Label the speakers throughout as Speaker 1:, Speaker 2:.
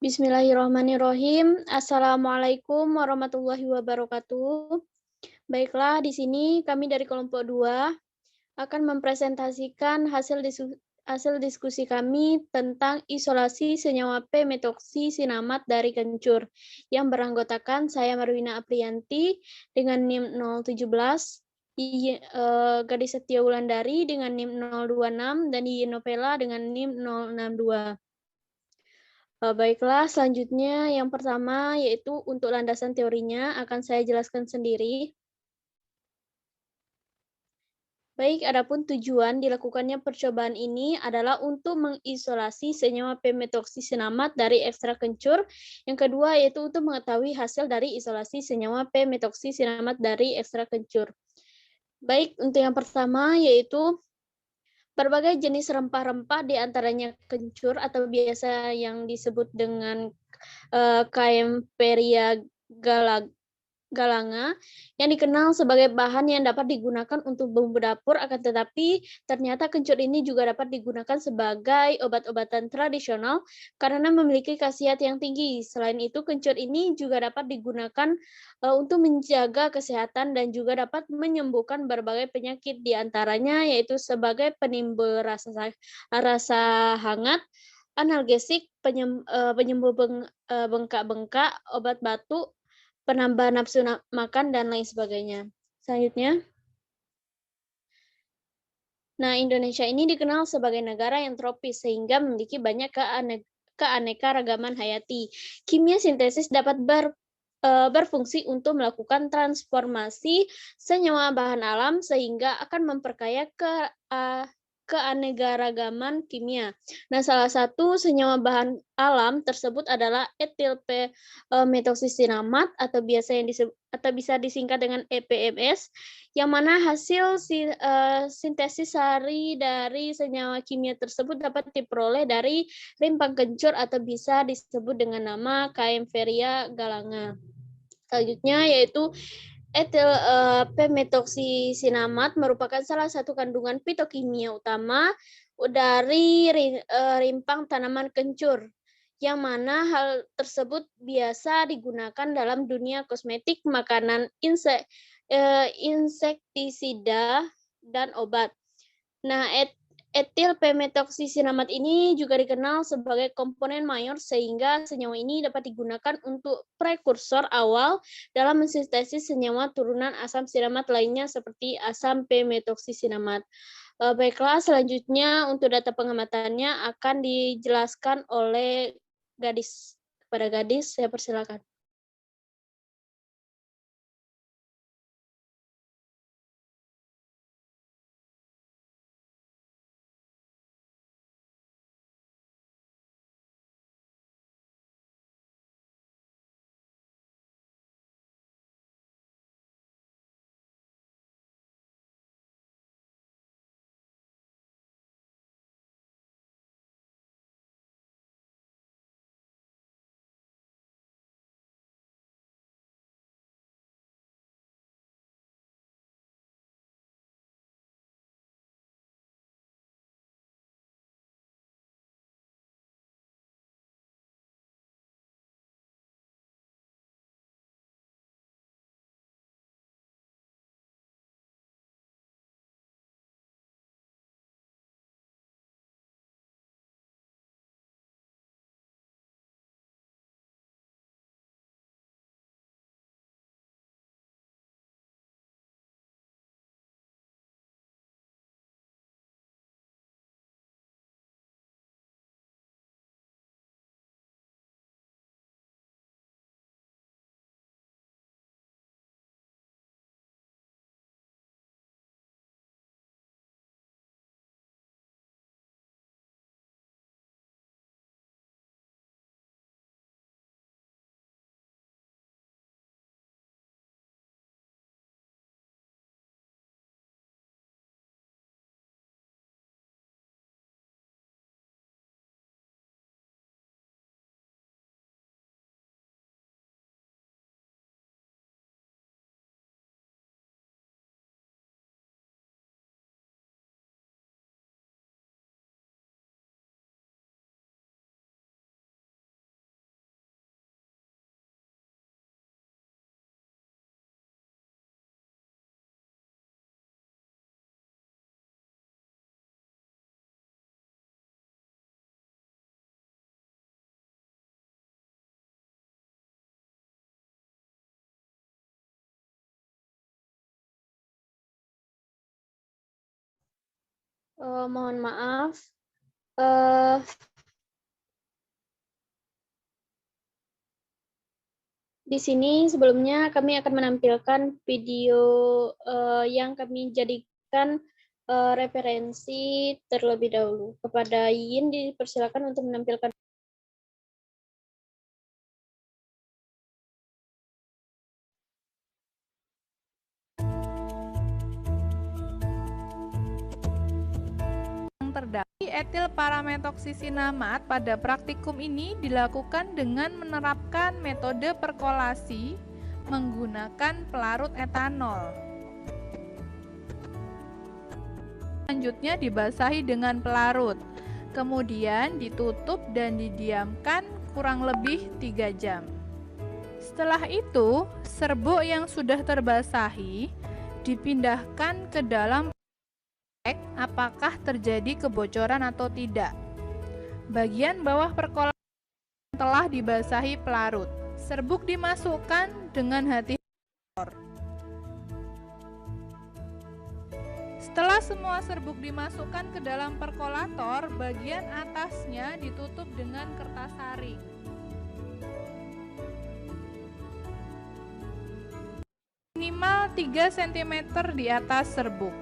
Speaker 1: Bismillahirrahmanirrahim. Assalamualaikum warahmatullahi wabarakatuh. Baiklah, di sini kami dari kelompok 2 akan mempresentasikan hasil diskusi kami tentang isolasi senyawa P-methoxycinamate dari kencur yang beranggotakan saya Marwina Apriyanti dengan NIM 017, Gadis Setia Wulandari dengan NIM 026 dan Yiyin Novela dengan NIM 062. Baiklah, selanjutnya yang pertama yaitu untuk landasan teorinya akan saya jelaskan sendiri. Baik, adapun tujuan dilakukannya percobaan ini adalah untuk mengisolasi senyawa P-methoxycinamate dari ekstrak kencur. Yang kedua yaitu untuk mengetahui hasil dari isolasi senyawa P-methoxycinamate dari ekstrak kencur. Baik, untuk yang pertama yaitu berbagai jenis rempah-rempah di antaranya kencur atau biasa yang disebut dengan Kaempferia galanga yang dikenal sebagai bahan yang dapat digunakan untuk bumbu dapur, akan tetapi ternyata kencur ini juga dapat digunakan sebagai obat-obatan tradisional karena memiliki khasiat yang tinggi. Selain itu, kencur ini juga dapat digunakan untuk menjaga kesehatan dan juga dapat menyembuhkan berbagai penyakit, di antaranya yaitu sebagai penimbul rasa hangat, analgesik, penyembuh bengkak-bengkak, obat batuk, penambah nafsu makan, dan lain sebagainya. Selanjutnya, nah Indonesia ini dikenal sebagai negara yang tropis sehingga memiliki banyak keanekaragaman hayati. Kimia sintesis dapat berfungsi untuk melakukan transformasi senyawa bahan alam sehingga akan memperkaya keanekaragaman kimia. Nah, salah satu senyawa bahan alam tersebut adalah etil methoxycinamate atau bisa disingkat dengan EPMS, yang mana hasil sintesis sari dari senyawa kimia tersebut dapat diperoleh dari rimpang kencur atau bisa disebut dengan nama Kaempferia galanga. Selanjutnya yaitu etil P-methoxycinamate merupakan salah satu kandungan fitokimia utama dari rimpang tanaman kencur, yang mana hal tersebut biasa digunakan dalam dunia kosmetik, makanan, insektisida, dan obat. Nah, etil P-methoxycinamate ini juga dikenal sebagai komponen mayor sehingga senyawa ini dapat digunakan untuk prekursor awal dalam mensintesis senyawa turunan asam sinamat lainnya seperti asam P-methoxycinamate. Baiklah, selanjutnya untuk data pengamatannya akan dijelaskan oleh Gadis. Kepada Gadis, saya persilakan. Mohon maaf. Eh, Di sini sebelumnya kami akan menampilkan video yang kami jadikan referensi terlebih dahulu. Kepada Yin dipersilakan untuk menampilkan.
Speaker 2: Terdapat etil parametoksisinamat pada praktikum ini dilakukan dengan menerapkan metode perkolasi menggunakan pelarut etanol. Selanjutnya dibasahi dengan pelarut, kemudian ditutup dan didiamkan kurang lebih 3 jam. Setelah itu, serbuk yang sudah terbasahi dipindahkan ke dalam apakah terjadi kebocoran atau tidak. Bagian bawah perkolasi telah dibasahi pelarut. Serbuk dimasukkan dengan hati-hati. Setelah semua serbuk dimasukkan ke dalam perkolator, bagian atasnya ditutup dengan kertas saring. Minimal 3 cm di atas serbuk.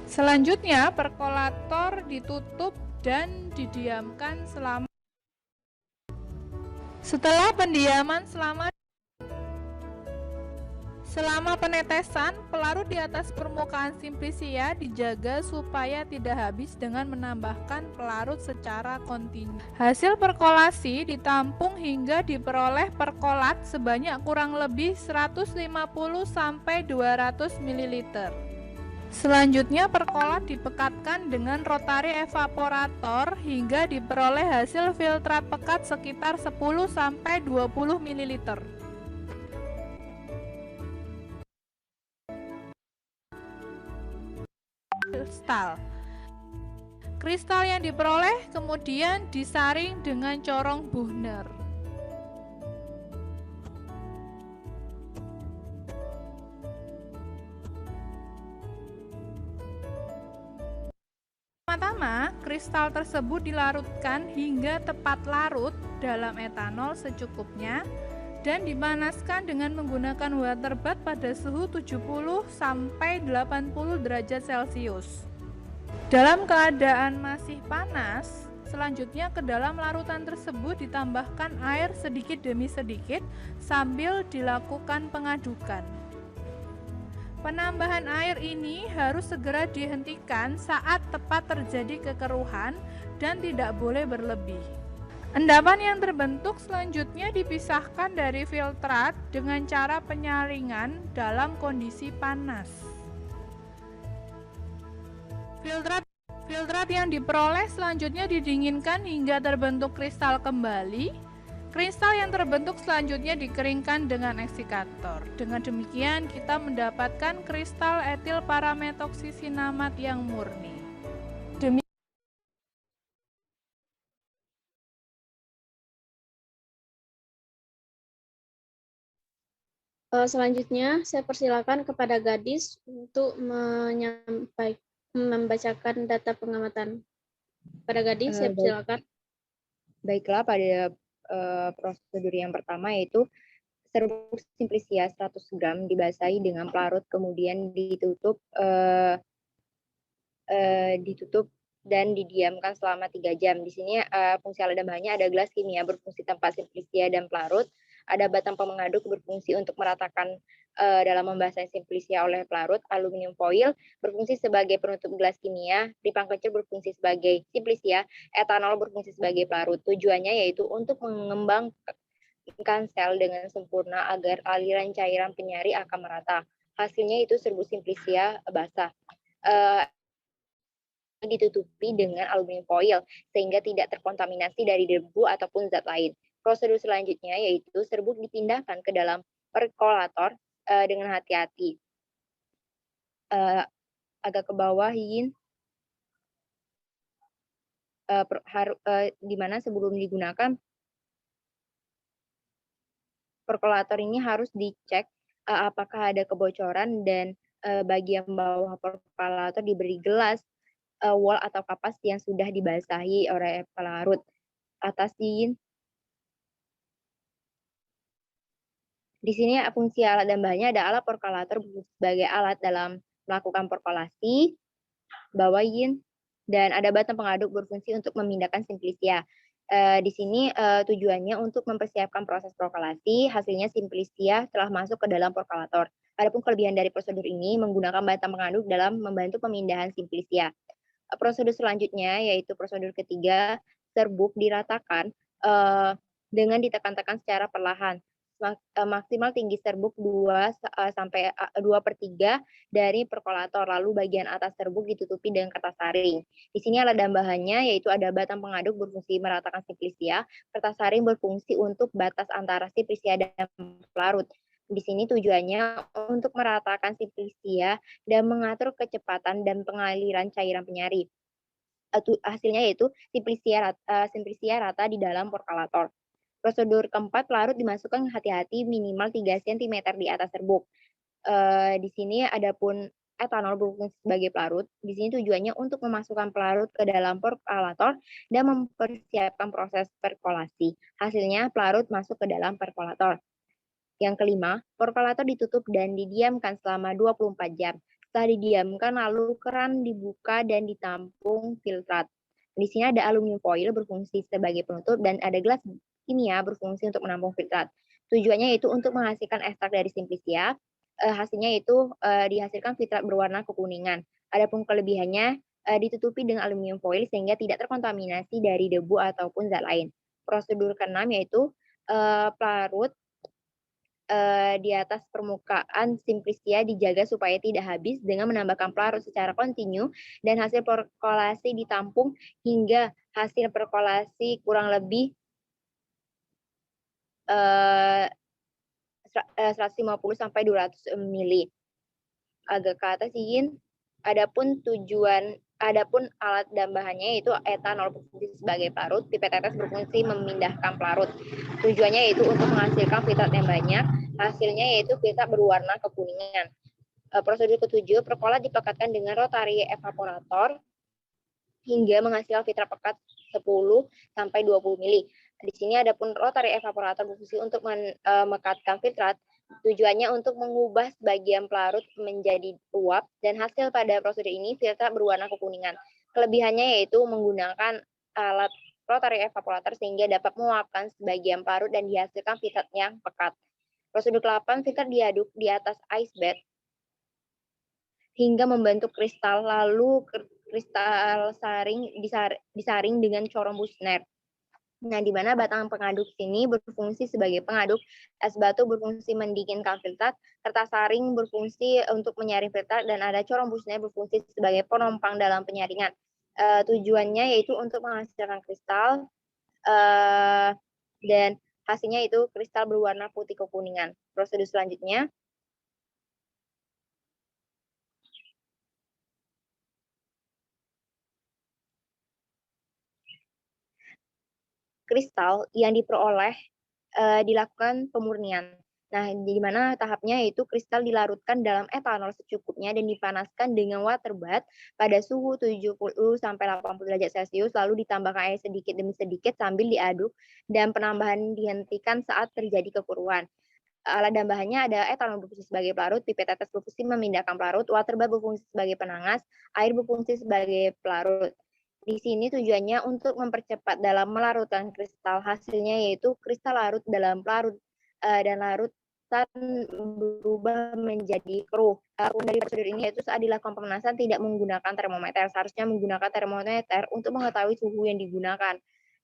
Speaker 2: Selanjutnya, perkolator ditutup dan didiamkan setelah pendiaman selama penetesan, pelarut di atas permukaan simplisia dijaga supaya tidak habis dengan menambahkan pelarut secara kontinu. Hasil perkolasi ditampung hingga diperoleh perkolat sebanyak kurang lebih 150-200 ml. Selanjutnya perkolat dipekatkan dengan rotary evaporator hingga diperoleh hasil filtrat pekat sekitar 10-20 ml. Kristal yang diperoleh kemudian disaring dengan corong Buchner. Pertama, kristal tersebut dilarutkan hingga tepat larut dalam etanol secukupnya dan dipanaskan dengan menggunakan water bath pada suhu 70-80 derajat Celcius. Dalam keadaan masih panas, selanjutnya ke dalam larutan tersebut ditambahkan air sedikit demi sedikit sambil dilakukan pengadukan. Penambahan air ini harus segera dihentikan saat tepat terjadi kekeruhan dan tidak boleh berlebih. Endapan yang terbentuk selanjutnya dipisahkan dari filtrat dengan cara penyaringan dalam kondisi panas. Filtrat yang diperoleh selanjutnya didinginkan hingga terbentuk kristal kembali. Kristal yang terbentuk selanjutnya dikeringkan dengan eksikator. Dengan demikian kita mendapatkan kristal etil parametoksisinamat yang murni.
Speaker 1: Selanjutnya, saya persilakan kepada Gadis untuk membacakan data pengamatan. Pada Gadis, saya persilakan.
Speaker 3: Baiklah, pada prosedur yang pertama yaitu serbuk simplisia 100 gram dibasahi dengan pelarut, kemudian ditutup dan didiamkan selama 3 jam. Di sini fungsi alat dan bahannya ada gelas kimia berfungsi tempat simplisia dan pelarut, ada batang pemengaduk berfungsi untuk meratakan dalam membasahi simplisia oleh pelarut, aluminium foil berfungsi sebagai penutup gelas kimia, pipang kecil berfungsi sebagai simplisia, etanol berfungsi sebagai pelarut. Tujuannya yaitu untuk mengembangkan sel dengan sempurna agar aliran cairan penyari akan merata. Hasilnya itu serbuk simplisia basah. Ditutupi dengan aluminium foil sehingga tidak terkontaminasi dari debu ataupun zat lain. Prosedur selanjutnya yaitu serbuk dipindahkan ke dalam perkolator dengan hati-hati. Agak ke bawah, Yin. Di mana sebelum digunakan perkolator ini harus dicek apakah ada kebocoran dan bagian bawah perkolator diberi gelas, wol atau kapas yang sudah dibasahi oleh pelarut. Atas izin. Di sini fungsi alat dan bahannya ada alat perkolator sebagai alat dalam melakukan perkolasi, bawah izin, dan ada batang pengaduk berfungsi untuk memindahkan simplisia. Di sini tujuannya untuk mempersiapkan proses perkolasi, hasilnya simplisia telah masuk ke dalam perkolator. Adapun kelebihan dari prosedur ini menggunakan batang pengaduk dalam membantu pemindahan simplisia. Prosedur selanjutnya yaitu prosedur ketiga, serbuk diratakan dengan ditekan-tekan secara perlahan. Maksimal tinggi serbuk 2/3 dari perkolator, lalu bagian atas serbuk ditutupi dengan kertas saring. Di sini alat dan bahannya yaitu ada batang pengaduk berfungsi meratakan simplisia, kertas saring berfungsi untuk batas antara simplisia dan pelarut. Di sini tujuannya untuk meratakan simplisia dan mengatur kecepatan dan pengaliran cairan penyari. Hasilnya yaitu simplisia rata di dalam perkolator. Prosedur keempat, pelarut dimasukkan hati-hati minimal 3 cm di atas serbuk. Di sini adapun etanol berfungsi sebagai pelarut. Di sini tujuannya untuk memasukkan pelarut ke dalam perkolator dan mempersiapkan proses perkolasi. Hasilnya pelarut masuk ke dalam perkolator. Yang kelima, perkolator ditutup dan didiamkan selama 24 jam. Setelah didiamkan, lalu keran dibuka dan ditampung filtrat. Di sini ada aluminium foil berfungsi sebagai penutup dan ada gelas kimia berfungsi untuk menampung filtrat. Tujuannya yaitu untuk menghasilkan ekstrak dari simplisia. Hasilnya itu dihasilkan filtrat berwarna kekuningan. Adapun kelebihannya ditutupi dengan aluminium foil sehingga tidak terkontaminasi dari debu ataupun zat lain. Prosedur keenam yaitu pelarut di atas permukaan simplisia dijaga supaya tidak habis dengan menambahkan pelarut secara kontinu dan hasil perkolasi ditampung hingga hasil perkolasi kurang lebih 150 sampai 200 ml. Agak ke atas izin. Adapun alat dan bahannya yaitu etanol berfungsi sebagai pelarut, pipet tetes berfungsi memindahkan pelarut. Tujuannya yaitu untuk menghasilkan filtrat yang banyak, hasilnya yaitu filtrat berwarna kekuningan. Prosedur ketujuh, perkolat dipekatkan dengan rotary evaporator hingga menghasilkan filtrat pekat 10 sampai 20 ml. Di sini adapun rotary evaporator berfungsi untuk mekatkan filtrat. Tujuannya untuk mengubah sebagian pelarut menjadi uap dan hasil pada prosedur ini filtrat berwarna kekuningan. Kelebihannya yaitu menggunakan alat rotary evaporator sehingga dapat menguapkan sebagian pelarut dan dihasilkan filtrat yang pekat. Prosedur ke-8, filtrat diaduk di atas ice bed hingga membentuk kristal, lalu kristal disaring dengan corong Busner. Nah, di mana batang pengaduk sini berfungsi sebagai pengaduk, es batu berfungsi mendinginkan filtrat, kertas saring berfungsi untuk menyaring filtrat, dan ada corong Busner berfungsi sebagai penompang dalam penyaringan. Tujuannya yaitu untuk menghasilkan kristal, dan hasilnya itu kristal berwarna putih kekuningan. Prosedur selanjutnya, kristal yang diperoleh dilakukan pemurnian. Nah, di mana tahapnya yaitu kristal dilarutkan dalam etanol secukupnya dan dipanaskan dengan water bath pada suhu 70 sampai 80 derajat Celcius, lalu ditambahkan air sedikit demi sedikit sambil diaduk dan penambahan dihentikan saat terjadi kekeruhan. Alat dan bahannya ada etanol berfungsi sebagai pelarut, pipet tetes berfungsi memindahkan pelarut, water bath berfungsi sebagai penangas, air berfungsi sebagai pelarut. Di sini tujuannya untuk mempercepat dalam melarutkan kristal. Hasilnya yaitu kristal larut dalam pelarut dan larutan berubah menjadi keruh. Dari prosedur ini yaitu saat dilakukan pemanasan tidak menggunakan termometer. Seharusnya menggunakan termometer untuk mengetahui suhu yang digunakan.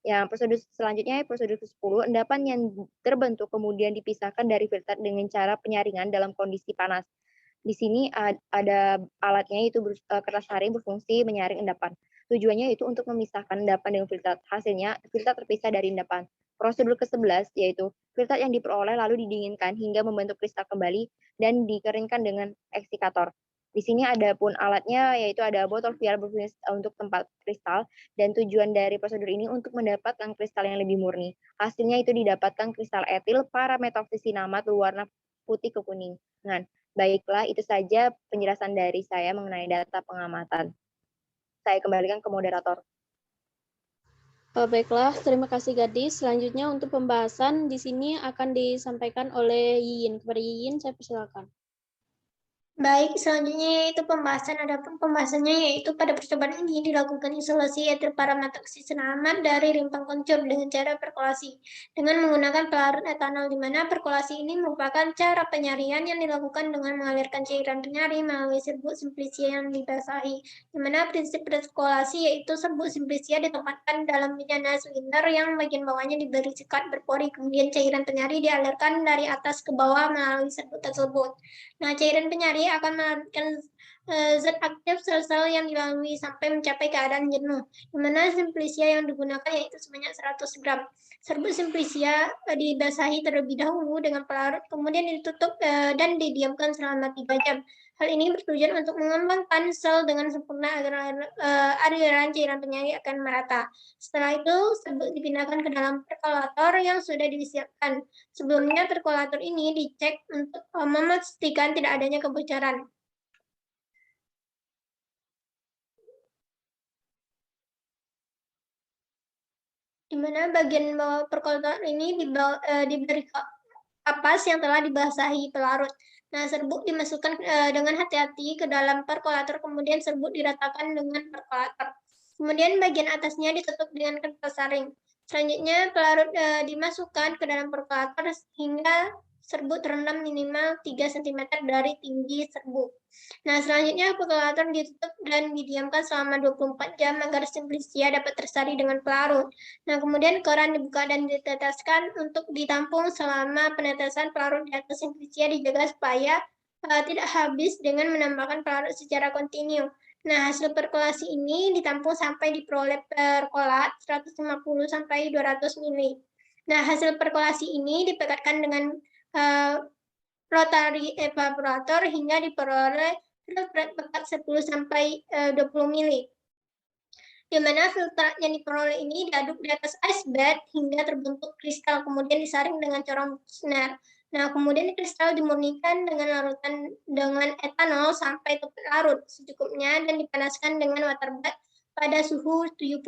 Speaker 3: Yang prosedur selanjutnya, prosedur ke-10, endapan yang terbentuk kemudian dipisahkan dari filtrat dengan cara penyaringan dalam kondisi panas. Di sini ada alatnya yaitu kertas saring berfungsi menyaring endapan. Tujuannya itu untuk memisahkan endapan dengan filtrat. Hasilnya, filtrat terpisah dari endapan. Prosedur ke-11 yaitu filtrat yang diperoleh lalu didinginkan hingga membentuk kristal kembali dan dikeringkan dengan eksikator. Di sini ada pun alatnya, yaitu ada botol vial berfungsi untuk tempat kristal, dan tujuan dari prosedur ini untuk mendapatkan kristal yang lebih murni. Hasilnya itu didapatkan kristal etil parametoksisinamat berwarna putih kekuningan. Baiklah, itu saja penjelasan dari saya mengenai data pengamatan. Saya kembalikan ke moderator.
Speaker 1: Baiklah, terima kasih Gadis. Selanjutnya untuk pembahasan di sini akan disampaikan oleh Yiyin. Kepada Yiyin, saya persilakan.
Speaker 4: Baik, selanjutnya yaitu pembahasan. Adapun pembahasannya yaitu pada percobaan ini dilakukan isolasi etil parametoksisinamat dari rimpang kencur dengan cara perkolasi dengan menggunakan pelarut etanol, di mana perkolasi ini merupakan cara penyarian yang dilakukan dengan mengalirkan cairan penyari melalui serbuk simplisia yang dibasahi, di mana prinsip perkolasi yaitu serbuk simplisia ditempatkan dalam bejana silinder yang bagian bawahnya diberi sekat berpori, kemudian cairan penyari dialirkan dari atas ke bawah melalui serbuk tersebut. Nah, cairan penyari akan melarutkan zat aktif sel-sel yang dilalui sampai mencapai keadaan jenuh, di mana simplisia yang digunakan yaitu sebanyak 100 gram. Serbuk simplisia dibasahi terlebih dahulu dengan pelarut, kemudian ditutup dan didiamkan selama 3 jam. Hal ini bertujuan untuk mengembangkan sel dengan sempurna agar aliran cairan penyari akan merata. Setelah itu, serbuk dipindahkan ke dalam perkolator yang sudah disiapkan. Sebelumnya, perkolator ini dicek untuk memastikan tidak adanya kebocoran. Di mana bagian bawah perkolator ini diberi kapas yang telah dibasahi pelarut. Nah, serbuk dimasukkan dengan hati-hati ke dalam perkolator, kemudian serbuk diratakan dengan perkolator. Kemudian bagian atasnya ditutup dengan kertas saring. Selanjutnya, pelarut dimasukkan ke dalam perkolator hingga serbuk terendam minimal 3 cm dari tinggi serbuk. Nah, selanjutnya perkolator ditutup dan didiamkan selama 24 jam agar simplisia dapat tersari dengan pelarut. Nah, kemudian keran dibuka dan diteteskan untuk ditampung selama penetesan pelarut di atas simplisia dijaga supaya tidak habis dengan menambahkan pelarut secara kontinu. Nah, hasil perkolasi ini ditampung sampai diperoleh perkolat 150 sampai 200 ml. Nah, hasil perkolasi ini dipekatkan dengan rotary evaporator hingga diperoleh filtrat pekat 10 sampai 20 ml. Di mana filtrat yang diperoleh ini diaduk di atas ice bed hingga terbentuk kristal, kemudian disaring dengan corong Buchner. Nah, kemudian kristal dimurnikan dengan larutan dengan etanol sampai tepat larut secukupnya dan dipanaskan dengan water bath pada suhu 70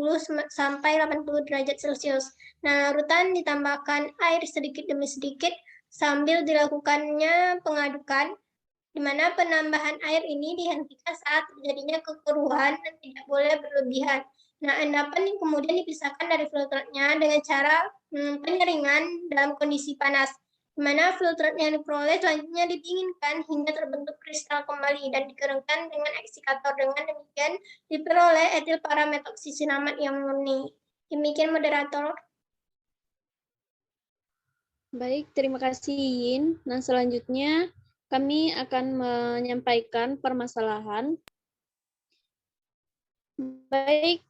Speaker 4: sampai 80 derajat Celcius. Nah, larutan ditambahkan air sedikit demi sedikit sambil dilakukannya pengadukan, di mana penambahan air ini dihentikan saat terjadinya kekeruhan dan tidak boleh berlebihan. Nah, endapan kemudian dipisahkan dari filtratnya dengan cara penyaringan dalam kondisi panas, di mana filtrat yang diperoleh selanjutnya didinginkan hingga terbentuk kristal kembali dan dikeringkan dengan eksikator. Dengan demikian diperoleh etil parametoksisinamat yang murni. Demikian moderator.
Speaker 1: Baik, terima kasih Yin. Nah, selanjutnya kami akan menyampaikan permasalahan. Baik,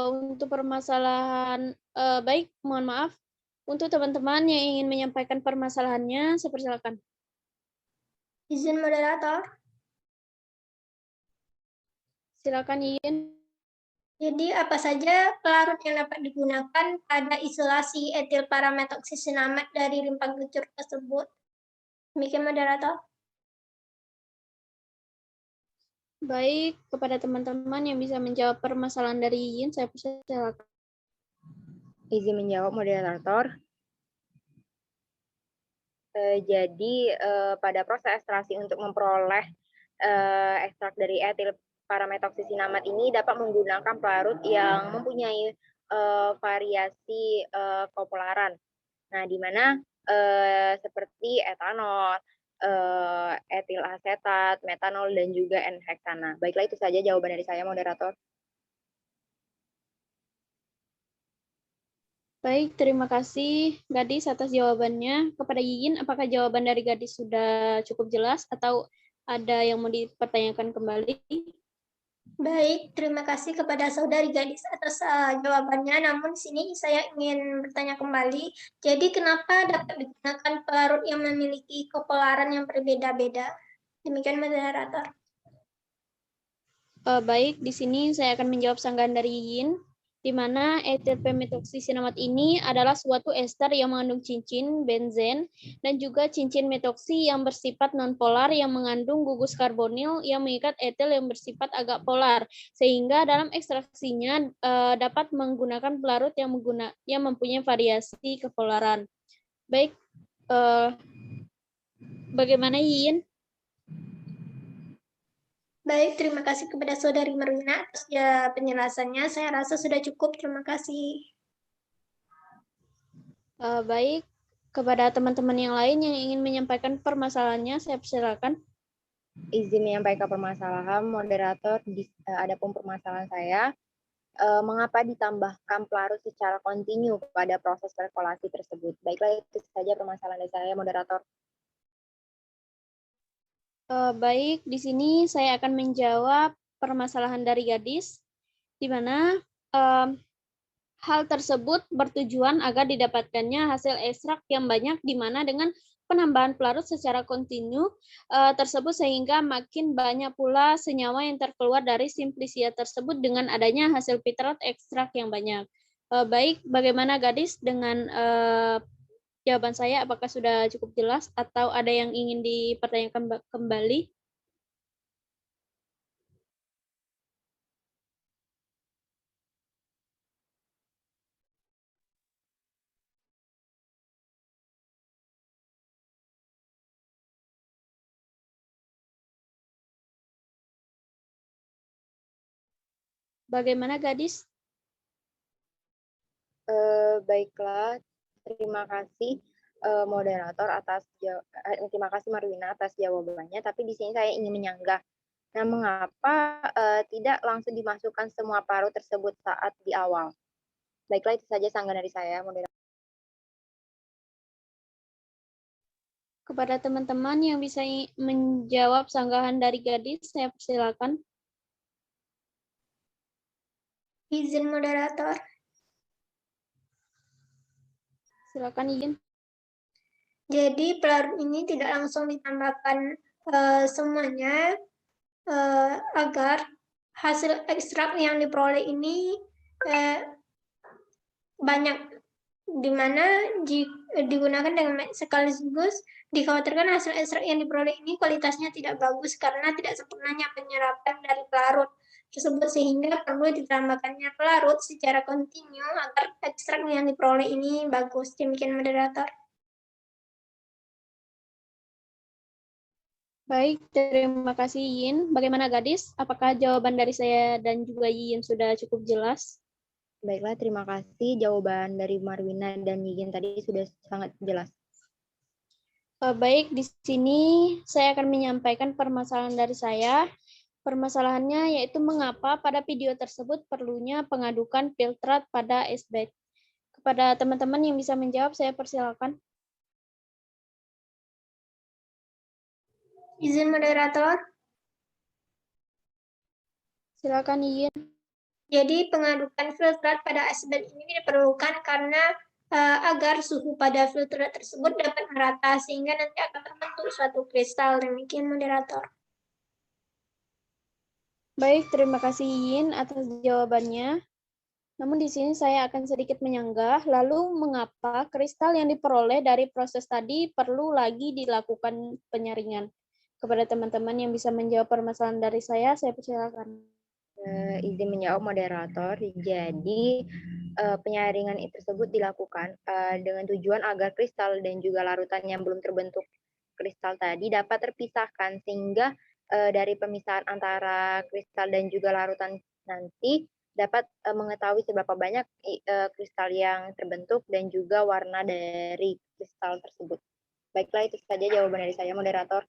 Speaker 1: untuk permasalahan, baik, mohon maaf. Untuk teman-teman yang ingin menyampaikan permasalahannya, saya persilakan.
Speaker 4: Izin moderator.
Speaker 1: Silakan Yin.
Speaker 4: Jadi apa saja pelarut yang dapat digunakan pada isolasi etil parametoksisinamat dari rimpang kencur tersebut? Demikian moderator.
Speaker 1: Baik, kepada teman-teman yang bisa menjawab permasalahan dari Yin, saya persilakan.
Speaker 3: Izin menjawab moderator. Jadi pada proses ekstraksi untuk memperoleh ekstrak dari etil parametoksisinamat ini dapat menggunakan pelarut yang mempunyai variasi kopularan. Nah, di mana seperti etanol, etil asetat, metanol, dan juga N-heksana. Baiklah, itu saja jawaban dari saya, moderator.
Speaker 1: Baik, terima kasih Gadis atas jawabannya. Kepada Yiyin, apakah jawaban dari Gadis sudah cukup jelas atau ada yang mau dipertanyakan kembali?
Speaker 4: Baik, terima kasih kepada saudari Gadis atas jawabannya. Namun di sini saya ingin bertanya kembali. Jadi kenapa dapat digunakan pelarut yang memiliki kopularan yang berbeda-beda? Demikian moderator.
Speaker 1: Baik, di sini saya akan menjawab sanggahan dari Yin, di mana etil metoksisinamat ini adalah suatu ester yang mengandung cincin benzen dan juga cincin metoksi yang bersifat nonpolar yang mengandung gugus karbonil yang mengikat etil yang bersifat agak polar, sehingga dalam ekstraksinya dapat menggunakan pelarut yang mempunyai variasi kepolaran. Baik, bagaimana Yin?
Speaker 4: Baik, terima kasih kepada Saudari Marwina atas penjelasannya. Saya rasa sudah cukup. Terima kasih.
Speaker 1: Baik, kepada teman-teman yang lain yang ingin menyampaikan permasalahannya, saya persilakan.
Speaker 3: Izin menyampaikan permasalahan, moderator. Adapun permasalahan saya, mengapa ditambahkan pelarut secara kontinu pada proses perkolasi tersebut? Baiklah, itu saja permasalahan dari saya, moderator.
Speaker 1: Baik, di sini saya akan menjawab permasalahan dari gadis, di mana hal tersebut bertujuan agar didapatkannya hasil ekstrak yang banyak, di mana dengan penambahan pelarut secara kontinu tersebut sehingga makin banyak pula senyawa yang terkeluar dari simplicia tersebut dengan adanya hasil pitrat ekstrak yang banyak. Baik, bagaimana gadis dengan jawaban saya? Apakah sudah cukup jelas atau ada yang ingin dipertanyakan kembali? Bagaimana gadis?
Speaker 3: Baiklah, terima kasih moderator terima kasih Marwina atas jawabannya. Tapi di sini saya ingin menyanggah. Nah, mengapa tidak langsung dimasukkan semua pelarut tersebut saat di awal? Baiklah, itu saja sanggahan dari saya, moderator.
Speaker 1: Kepada teman-teman yang bisa menjawab sanggahan dari gadis, saya persilakan.
Speaker 4: Izin moderator.
Speaker 1: Silakan Yin.
Speaker 4: Jadi pelarut ini tidak langsung ditambahkan semuanya agar hasil ekstrak yang diperoleh ini banyak, di mana digunakan dengan sekaligus dikhawatirkan hasil ekstrak yang diperoleh ini kualitasnya tidak bagus karena tidak sempurnanya penyerapan dari pelarut tersebut, sehingga perlu ditambahkannya pelarut secara kontinu agar ekstrak yang diperoleh ini bagus. Demikian moderator.
Speaker 1: Baik, terima kasih Yin. Bagaimana gadis? Apakah jawaban dari saya dan juga Yin sudah cukup jelas?
Speaker 3: Baiklah, terima kasih. Jawaban dari Marwina dan Yigin tadi sudah sangat jelas.
Speaker 1: Baik, di sini saya akan menyampaikan permasalahan dari saya. Permasalahannya yaitu mengapa pada video tersebut perlunya pengadukan filtrat pada SBAT. Kepada teman-teman yang bisa menjawab, saya persilakan.
Speaker 4: Izin moderator.
Speaker 1: Silakan Yin.
Speaker 4: Jadi pengadukan filtrat pada SBAT ini diperlukan karena agar suhu pada filtrat tersebut dapat merata sehingga nanti akan terbentuk suatu kristal. Demikian moderator.
Speaker 1: Baik, terima kasih Yin atas jawabannya. Namun di sini saya akan sedikit menyanggah, lalu mengapa kristal yang diperoleh dari proses tadi perlu lagi dilakukan penyaringan? Kepada teman-teman yang bisa menjawab permasalahan dari saya persilakan.
Speaker 3: Izin menjawab moderator. Jadi penyaringan tersebut dilakukan dengan tujuan agar kristal dan juga larutan yang belum terbentuk kristal tadi dapat terpisahkan, sehingga dari pemisahan antara kristal dan juga larutan nanti dapat mengetahui seberapa banyak kristal yang terbentuk dan juga warna dari kristal tersebut. Baiklah, itu saja jawaban dari saya, moderator.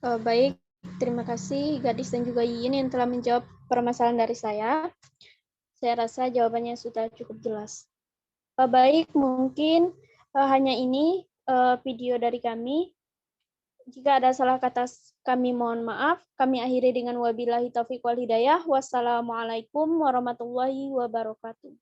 Speaker 1: Baik, terima kasih gadis dan juga Yin yang telah menjawab permasalahan dari saya. Saya rasa jawabannya sudah cukup jelas. Baik, mungkin hanya ini video dari kami. Jika ada salah kata kami mohon maaf. Kami akhiri dengan wabillahi taufiq wal hidayah. Wassalamualaikum warahmatullahi wabarakatuh.